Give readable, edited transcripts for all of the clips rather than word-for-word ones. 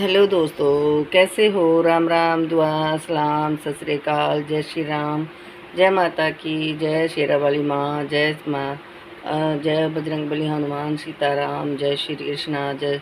Hello दोस्तों, कैसे हो? राम राम, दुआ सलाम, सत श्री अकाल, जय श्री राम, जय माता की, जय शेरा वाली माँ, जय माँ, जय बजरंगबली, हनुमान, सीताराम, जय श्री कृष्णा, जय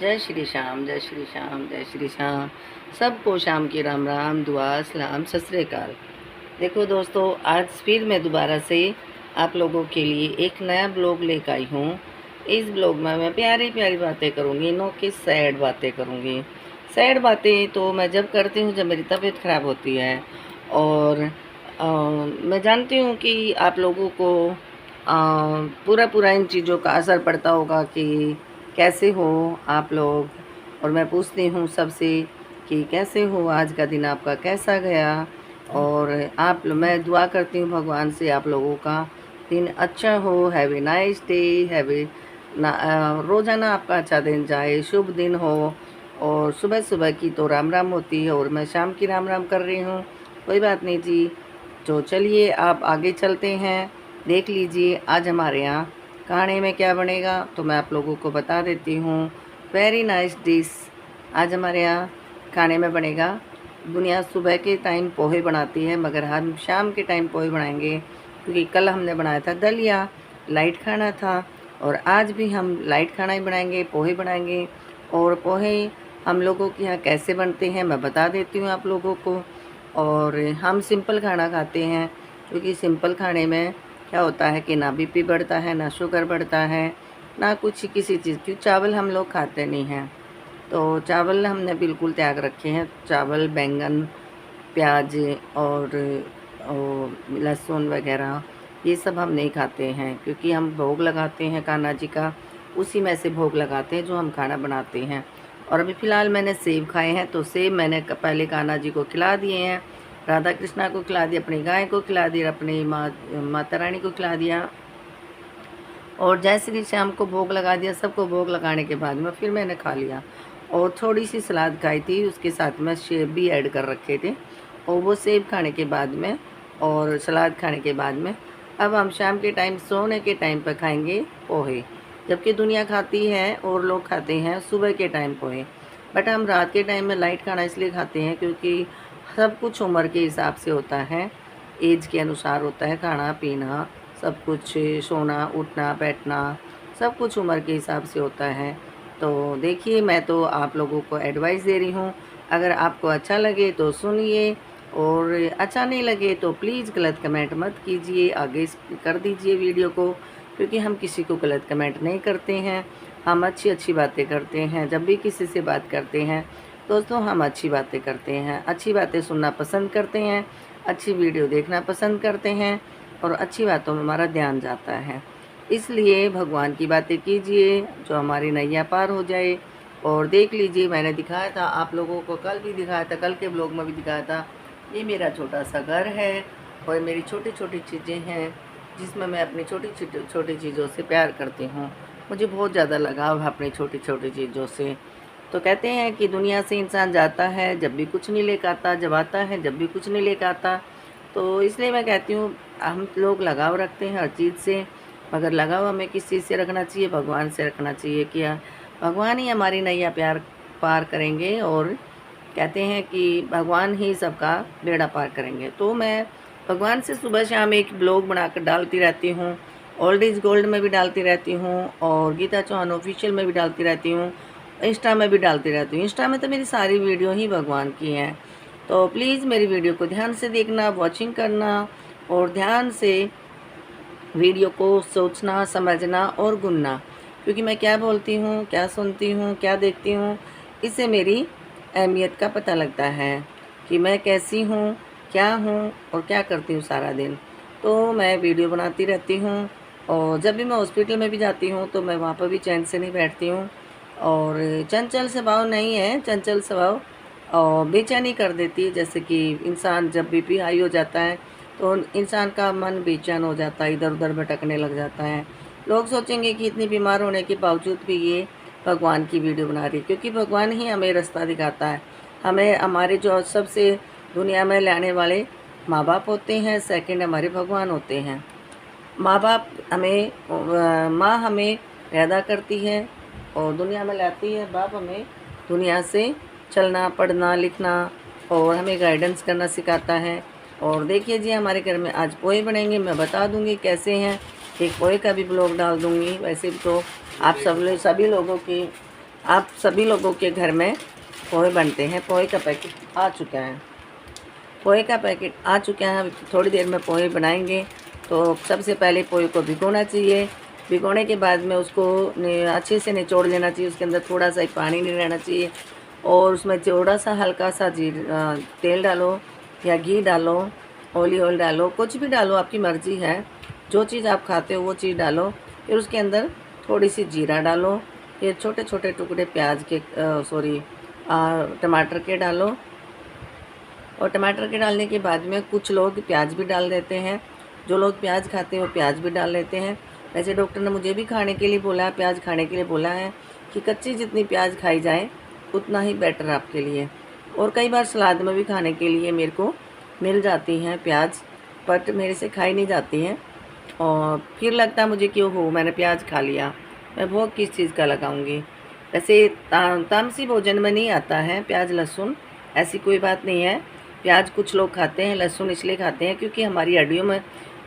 जय श्री श्याम, जय श्री श्याम, जय श्री श्याम। सबको शाम की राम राम, दुआ सलाम, सत श्री अकाल। देखो दोस्तों, आज फिर मैं दोबारा से आप लोगों के लिए एक नया ब्लॉग लेकर आई हूँ। इस ब्लॉग में मैं प्यारी प्यारी बातें करूँगी, नो कि सैड बातें करूँगी। सैड बातें तो मैं जब करती हूँ जब मेरी तबीयत ख़राब होती है। और मैं जानती हूँ कि आप लोगों को पूरा पूरा इन चीज़ों का असर पड़ता होगा कि कैसे हो आप लोग। और मैं पूछती हूँ सबसे कि कैसे हो, आज का दिन आपका कैसा गया। और मैं दुआ करती हूँ भगवान से आप लोगों का दिन अच्छा हो। Have a nice day, have a रोज़ाना आपका अच्छा दिन जाए, शुभ दिन हो। और सुबह सुबह की तो राम राम होती है और मैं शाम की राम राम कर रही हूँ। कोई बात नहीं जी। तो चलिए आप आगे चलते हैं। देख लीजिए आज हमारे यहाँ खाने में क्या बनेगा, तो मैं आप लोगों को बता देती हूँ। वेरी नाइस डिश आज हमारे यहाँ खाने में बनेगा। दुनिया सुबह के टाइम पोहे बनाती है, मगर हम शाम के टाइम पोहे बनाएंगे, क्योंकि कल हमने बनाया था दलिया, लाइट खाना था। और आज भी हम लाइट खाना ही बनाएंगे, पोहे बनाएंगे। और पोहे हम लोगों के यहाँ कैसे बनते हैं मैं बता देती हूँ आप लोगों को। और हम सिंपल खाना खाते हैं, क्योंकि सिंपल खाने में क्या होता है कि ना बीपी बढ़ता है, ना शुगर बढ़ता है, ना कुछ किसी चीज़ की। चावल हम लोग खाते नहीं हैं, तो चावल हमने बिल्कुल त्याग रखे हैं। चावल, बैंगन, प्याज और लहसुन वगैरह ये सब हम नहीं खाते हैं, क्योंकि हम भोग लगाते हैं कान्हा जी का, उसी में से भोग लगाते हैं जो हम खाना बनाते हैं। और अभी फ़िलहाल मैंने सेब खाए हैं, तो सेब मैंने पहले कान्हा जी को खिला दिए हैं, राधा कृष्णा को खिला दिया, अपनी गाय को खिला दिया, अपनी माता रानी को खिला दिया, और जय श्री श्याम को भोग लगा दिया। सबको भोग लगाने के बाद में फिर मैंने खा लिया। और थोड़ी सी सलाद खाई थी, उसके साथ में सेब भी ऐड कर रखे थे। और वो सेब खाने के बाद में और सलाद खाने के बाद में अब हम शाम के टाइम सोने के टाइम पर खाएंगे पोहे। जबकि दुनिया खाती है और लोग खाते हैं सुबह के टाइम पोहे, बट हम रात के टाइम में लाइट खाना इसलिए खाते हैं क्योंकि सब कुछ उम्र के हिसाब से होता है, एज के अनुसार होता है खाना पीना, सब कुछ सोना उठना बैठना सब कुछ उम्र के हिसाब से होता है। तो देखिए, मैं तो आप लोगों को एडवाइस दे रही हूँ। अगर आपको अच्छा लगे तो सुनिए, और अच्छा नहीं लगे तो प्लीज़ गलत कमेंट मत कीजिए, आगे कर दीजिए वीडियो को, क्योंकि हम किसी को गलत कमेंट नहीं करते हैं। हम अच्छी अच्छी बातें करते हैं। जब भी किसी से बात करते हैं दोस्तों, हम अच्छी बातें करते हैं, अच्छी बातें सुनना पसंद करते हैं, अच्छी वीडियो देखना पसंद करते हैं, और अच्छी बातों में हमारा ध्यान जाता है। इसलिए भगवान की बातें कीजिए जो हमारी नैया पार हो जाए। और देख लीजिए, मैंने दिखाया था आप लोगों को, कल भी दिखाया था, कल के ब्लॉग में भी दिखाया था। ये मेरा छोटा सा घर है और मेरी छोटी छोटी चीज़ें हैं, जिसमें मैं अपनी छोटी छोटी चीज़ों से प्यार करती हूँ। मुझे बहुत ज़्यादा लगाव है अपनी छोटी छोटी चीज़ों से। तो कहते हैं कि दुनिया से इंसान जाता है जब भी कुछ नहीं लेकर आता, जब आता है जब भी कुछ नहीं लेकर आता। तो इसलिए मैं कहती हूँ, हम लोग लगाव रखते हैं हर चीज़ से, मगर लगाव हमें किस चीज़ से रखना चाहिए? भगवान से रखना चाहिए। क्या भगवान ही हमारी नैया प्यार पार करेंगे, और कहते हैं कि भगवान ही सबका बेड़ा पार करेंगे। तो मैं भगवान से सुबह शाम एक ब्लॉग बनाकर डालती रहती हूँ। ओल्ड इज़ गोल्ड में भी डालती रहती हूँ, और गीता चौहान ऑफिशियल में भी डालती रहती हूँ, इंस्टा में भी डालती रहती हूँ। इंस्टा में तो मेरी सारी वीडियो ही भगवान की हैं। तो प्लीज़ मेरी वीडियो को ध्यान से देखना, वॉचिंग करना, और ध्यान से वीडियो को सोचना, समझना और गुनना, क्योंकि मैं क्या बोलती हूँ, क्या सुनती हूँ, क्या देखती हूँ, इससे मेरी अहमियत का पता लगता है कि मैं कैसी हूँ, क्या हूँ और क्या करती हूँ सारा दिन। तो मैं वीडियो बनाती रहती हूँ, और जब भी मैं हॉस्पिटल में भी जाती हूँ तो मैं वहाँ पर भी चैन से नहीं बैठती हूँ। और चंचल स्वभाव नहीं है, चंचल स्वभाव और बेचैनी कर देती है। जैसे कि इंसान जब बीपी हाई हो जाता है तो इंसान का मन बेचैन हो जाता है, इधर उधर भटकने लग जाता है। लोग सोचेंगे कि इतनी बीमार होने के बावजूद भी ये भगवान की वीडियो बना रही है, क्योंकि भगवान ही हमें रास्ता दिखाता है। हमें हमारे जो सबसे दुनिया में लाने वाले माँ बाप होते हैं, सेकंड हमारे भगवान होते हैं। माँ बाप हमें माँ हमें पैदा करती है और दुनिया में लाती है, बाप हमें दुनिया से चलना, पढ़ना, लिखना और हमें गाइडेंस करना सिखाता है। और देखिए जी, हमारे घर में आज पोहे बनेंगे, मैं बता दूंगी कैसे हैं। एक पोहे का भी ब्लॉग डाल दूंगी। वैसे तो आप सभी लोगों के घर में पोहे बनते हैं। पोहे का पैकेट आ चुका है, थोड़ी देर में पोहे बनाएंगे। तो सबसे पहले पोहे को भिगोना चाहिए। भिगोने के बाद में उसको अच्छे से निचोड़ लेना चाहिए। उसके अंदर थोड़ा सा ही पानी नहीं रहना चाहिए और उसमें थोड़ा सा हल्का सा तेल डालो या घी डालो, ऑलिव ऑयल डालो, कुछ भी डालो, आपकी मर्ज़ी है। जो चीज़ आप खाते हो वो चीज़ डालो। फिर उसके अंदर थोड़ी सी जीरा डालो। फिर छोटे छोटे टुकड़े प्याज के टमाटर के डालो। और टमाटर के डालने के बाद में कुछ लोग प्याज भी डाल देते हैं। जो लोग प्याज खाते हैं वो प्याज भी डाल लेते हैं। वैसे डॉक्टर ने मुझे भी खाने के लिए बोला है, प्याज खाने के लिए बोला है कि कच्ची जितनी प्याज खाई जाए उतना ही बेटर आपके लिए। और कई बार सलाद में भी खाने के लिए मेरे को मिल जाती हैं प्याज, बट मेरे से खाई नहीं जाती हैं। और फिर लगता है मुझे कि ओहो मैंने प्याज खा लिया, मैं भोग किस चीज़ का लगाऊंगी। वैसे तामसी भोजन में नहीं आता है प्याज लहसुन, ऐसी कोई बात नहीं है। प्याज कुछ लोग खाते हैं, लहसुन इसलिए खाते हैं क्योंकि हमारी हड्डियों में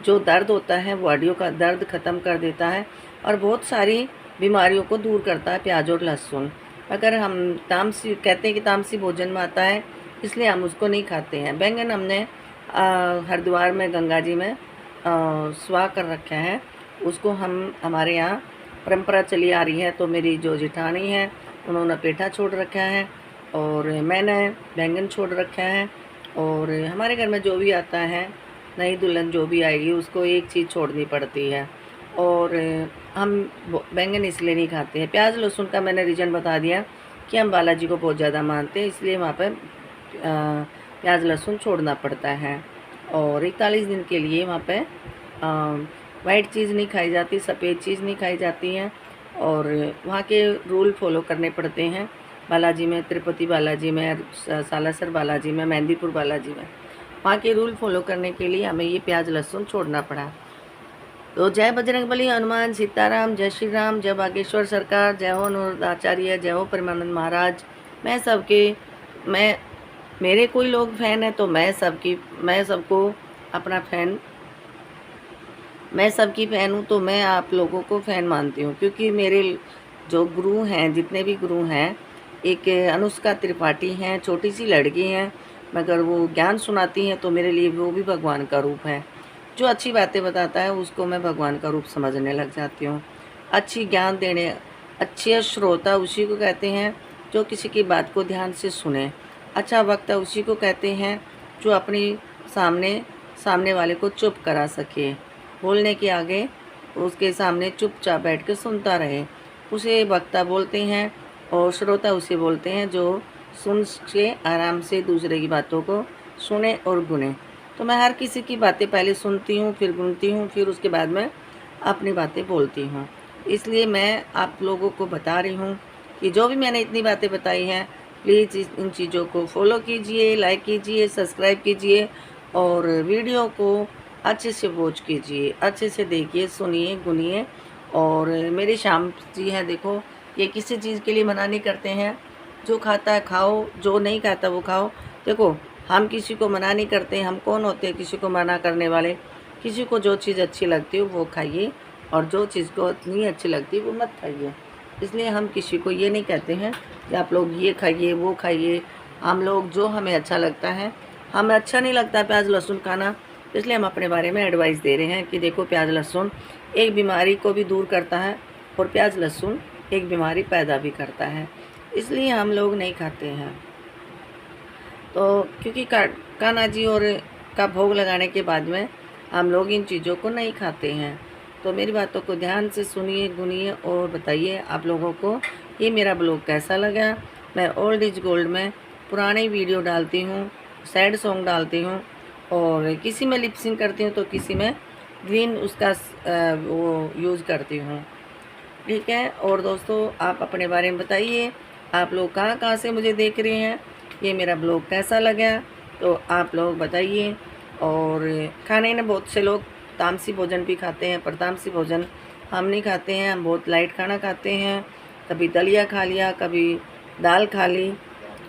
जो दर्द होता है वो हड्डियों का दर्द ख़त्म कर देता है और बहुत सारी बीमारियों को दूर करता है प्याज और लहसुन। अगर हम तामसी कहते हैं कि तामसी भोजन में आता है, इसलिए हम उसको नहीं खाते हैं। बैंगन हमने हरिद्वार में गंगा जी में सुहा कर रखा है, उसको हमारे यहाँ परंपरा चली आ रही है। तो मेरी जो जेठानी है उन्होंने पेठा छोड़ रखा है और मैंने बैंगन छोड़ रखा है। और हमारे घर में जो भी आता है, नई दुल्हन जो भी आएगी उसको एक चीज़ छोड़नी पड़ती है। और हम बैंगन इसलिए नहीं खाते हैं। प्याज लहसुन का मैंने रीज़न बता दिया कि हम बालाजी को बहुत ज़्यादा मानते हैं, इसलिए वहाँ पर प्याज लहसुन छोड़ना पड़ता है। और 41 दिन के लिए वहाँ पे वाइट चीज़ नहीं खाई जाती, सफ़ेद चीज़ नहीं खाई जाती हैं। और वहाँ के रूल फॉलो करने पड़ते हैं। बालाजी में, तिरुपति बालाजी में, सालासर बालाजी में, मेहंदीपुर बालाजी में, वहाँ के रूल फॉलो करने के लिए हमें ये प्याज लहसुन छोड़ना पड़ा। तो जय बजरंगबली, हनुमान, सीताराम, जय श्री राम, जय बागेश्वर सरकार, जय हो अनुराधाचार्य, जय हो परमानंद महाराज। मेरे कोई लोग फ़ैन है तो मैं सबकी फ़ैन हूँ। तो मैं आप लोगों को फ़ैन मानती हूँ क्योंकि मेरे जो गुरु हैं, जितने भी गुरु हैं, एक अनुष्का त्रिपाठी हैं, छोटी सी लड़की हैं, मगर वो ज्ञान सुनाती हैं तो मेरे लिए वो भी भगवान का रूप है। जो अच्छी बातें बताता है उसको मैं भगवान का रूप समझने लग जाती हूँ। अच्छी ज्ञान देने, अच्छे श्रोता उसी को कहते हैं जो किसी की बात को ध्यान से सुने। अच्छा वक्ता उसी को कहते हैं जो अपनी सामने वाले को चुप करा सके, बोलने के आगे उसके सामने चुपचाप बैठ के सुनता रहे, उसे वक्ता बोलते हैं। और श्रोता उसे बोलते हैं जो सुन के आराम से दूसरे की बातों को सुने और गुने। तो मैं हर किसी की बातें पहले सुनती हूँ, फिर गुनती हूँ, फिर उसके बाद में अपनी बातें बोलती हूँ। इसलिए मैं आप लोगों को बता रही हूँ कि जो भी मैंने इतनी बातें बताई हैं, प्लीज़ इन चीज़ों को फॉलो कीजिए, लाइक कीजिए, सब्सक्राइब कीजिए और वीडियो को अच्छे से वॉच कीजिए, अच्छे से देखिए, सुनिए, गुनिए। और मेरी शाम जी है, देखो ये किसी चीज़ के लिए मना नहीं करते हैं। जो खाता है खाओ, जो नहीं खाता वो खाओ। देखो हम किसी को मना नहीं करते, हम कौन होते हैं किसी को मना करने वाले। किसी को जो चीज़ अच्छी लगती है वो खाइए और जो चीज़ को नहीं अच्छी लगती वो मत खाइए। इसलिए हम किसी को ये नहीं कहते हैं कि आप लोग ये खाइए वो खाइए। हम लोग जो हमें अच्छा लगता है, हमें अच्छा नहीं लगता प्याज लहसुन खाना, इसलिए हम अपने बारे में एडवाइस दे रहे हैं कि देखो प्याज लहसुन एक बीमारी को भी दूर करता है और प्याज लहसुन एक बीमारी पैदा भी करता है, इसलिए हम लोग नहीं खाते हैं। तो क्योंकि कान्हा जी और का भोग लगाने के बाद में हम लोग इन चीज़ों को नहीं खाते हैं। तो मेरी बातों को ध्यान से सुनिए, गुनिए और बताइए आप लोगों को ये मेरा ब्लॉग कैसा लगा। मैं ओल्ड इज गोल्ड में पुराने वीडियो डालती हूँ, सैड सॉन्ग डालती हूँ और किसी में लिपसिंग करती हूँ तो किसी में ग्रीन उसका वो यूज़ करती हूँ, ठीक है। और दोस्तों आप अपने बारे में बताइए, आप लोग कहाँ कहाँ से मुझे देख रहे हैं, ये मेरा ब्लॉग कैसा लगा तो आप लोग बताइए। और खाने में बहुत से लोग तामसी भोजन भी खाते हैं, पर तामसी भोजन हम नहीं खाते हैं। हम बहुत लाइट खाना खाते हैं, कभी दलिया खा लिया, कभी दाल खा ली,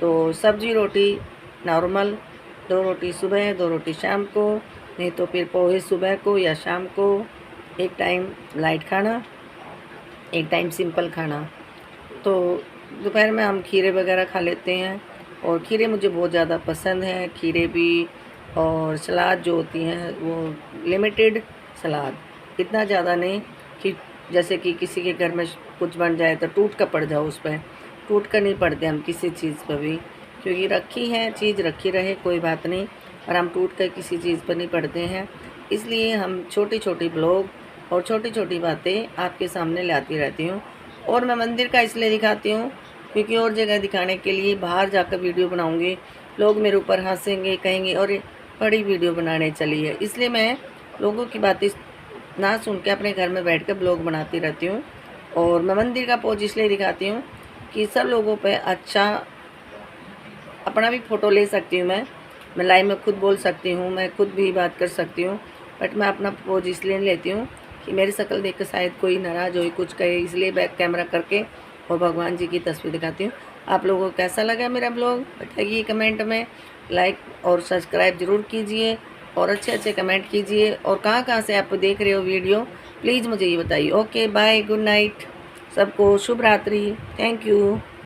तो सब्जी रोटी नॉर्मल, 2 रोटी सुबह 2 रोटी शाम को, नहीं तो फिर पोहे सुबह को या शाम को, एक टाइम लाइट खाना, एक टाइम सिंपल खाना। तो दोपहर में हम खीरे वगैरह खा लेते हैं, और खीरे मुझे बहुत ज़्यादा पसंद हैं, खीरे भी। और सलाद जो होती हैं वो लिमिटेड सलाद, इतना ज़्यादा नहीं कि जैसे कि किसी के घर में कुछ बन जाए तो टूट कर पड़ जाओ उस पर, टूट कर नहीं पड़ते हम किसी चीज़ पर भी, क्योंकि रखी है चीज़ रखी रहे कोई बात नहीं, और हम टूट कर किसी चीज़ पर नहीं पड़ते हैं। इसलिए हम छोटी छोटी ब्लॉग और छोटी छोटी बातें आपके सामने लाती रहती हूँ। और मैं मंदिर का इसलिए दिखाती हूँ क्योंकि और जगह दिखाने के लिए बाहर जाकर वीडियो बनाऊँगी, लोग मेरे ऊपर हंसेंगे, कहेंगे और बड़ी वीडियो बनाने चली है। इसलिए मैं लोगों की बातें ना सुन के अपने घर में बैठ कर ब्लॉग बनाती रहती हूँ। और मैं मंदिर का पोज इसलिए दिखाती हूँ कि सब लोगों पे अच्छा, अपना भी फ़ोटो ले सकती हूँ मैं लाइव में खुद बोल सकती हूँ, मैं खुद भी बात कर सकती हूँ, बट मैं अपना पोज इसलिए लेती हूँ कि मेरी शक्ल देख कर शायद कोई नाराज़ हो, कुछ कहे, इसलिए बैक कैमरा करके और भगवान जी की तस्वीर दिखाती हूँ। आप लोगों को कैसा लगा मेरा ब्लॉग बताइए कमेंट में, लाइक और सब्सक्राइब ज़रूर कीजिए, और अच्छे अच्छे कमेंट कीजिए, और कहाँ से आप देख रहे हो वीडियो प्लीज़ मुझे ये बताइए। ओके बाय, गुड नाइट, सबको शुभ रात्रि, थैंक यू।